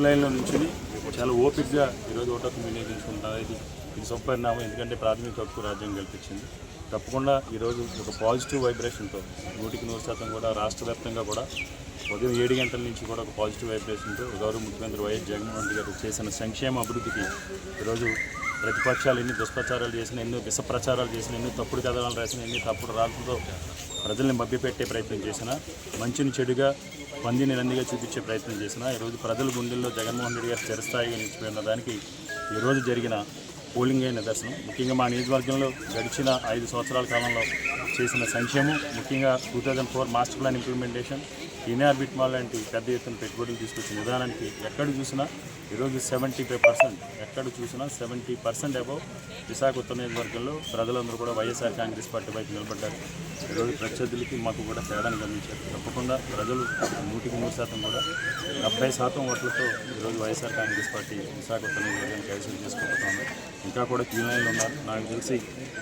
లైన్లో నుంచి చాలా ఓపికగా ఈరోజు ఓటకు వినియోగించుకుంటున్నారు. ఇది శుభపరిణామం, ఎందుకంటే ప్రాథమిక హక్కు రాజ్యం కల్పించింది. తప్పకుండా ఈరోజు ఒక పాజిటివ్ వైబ్రేషన్తో 100% కూడా రాష్ట్ర వ్యాప్తంగా కూడా ఉదయం 7 గంటల నుంచి కూడా ఒక పాజిటివ్ వైబ్రేషన్తో గౌరవ ముఖ్యమంత్రి వైఎస్ జగన్మోహన్ రెడ్డి గారు చేసిన సంక్షేమ అభివృద్ధికి ఈరోజు ప్రతిపక్షాలు ఎన్ని దుష్ప్రచారాలు చేసిన, ఎన్నో విష ప్రచారాలు చేసిన, ఎన్నో తప్పుడు కథనాలు రాసిన, ఎన్ని తప్పుడు రాళ్ళతో ప్రజల్ని మభ్యపెట్టే ప్రయత్నం చేసిన, మంచిని చెడుగా పందిని నందిగా చూపించే ప్రయత్నం చేసిన, ఈరోజు ప్రజల గుండెల్లో జగన్మోహన్ రెడ్డి గారు చిరస్థాయిగా నిలిచిపోయిన దానికి ఈరోజు జరిగిన పోలింగే నిదర్శనం. ముఖ్యంగా మా నియోజకవర్గంలో గడిచిన 5 సంవత్సరాల కాలంలో చేసిన సంక్షేమం, ముఖ్యంగా 2004 master plan implementation, Inorbit mall లాంటి పెద్ద ఎత్తున పెట్టుబడులు తీసుకొచ్చిన విధానానికి ఎక్కడ చూసినా ఈరోజు 75%, ఎక్కడ చూసినా 70% అబౌవ్ విశాఖ ఉత్తర నియోజకవర్గంలో ప్రజలందరూ కూడా వైఎస్ఆర్ కాంగ్రెస్ పార్టీ వైపు నిలబడ్డారు. ఈరోజు ప్రత్యర్థులకి మాకు కూడా తేడాను గమనించారు. తప్పకుండా ప్రజలు 100% కూడా 70% ఓట్లతో ఈరోజు వైఎస్ఆర్ కాంగ్రెస్ పార్టీ విశాఖ ఉత్తర నియోజకవర్గాన్ని కైవసం చేసుకుంటున్నారు. ఇంకా కూడా క్యూ లైన్లు ఉన్నారు నాకు తెలిసి,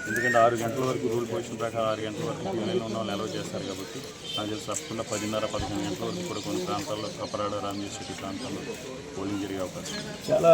ఎందుకంటే 6 గంటల వరకు రూల్ పొజిషన్ ప్రకారం 6 గంటల వరకు క్యూ లైన్లో ఉన్న వాళ్ళు అలౌ చేస్తారు కాబట్టి నాకు తెలిసి తప్పకుండా 10:30-11 గంటల వరకు కూడా కొన్ని ప్రాంతాల్లో కపరాడ, రామజీ సిటీ ప్రాంతాల్లో పోలింగ్ జరిగే అవకాశం. చాలా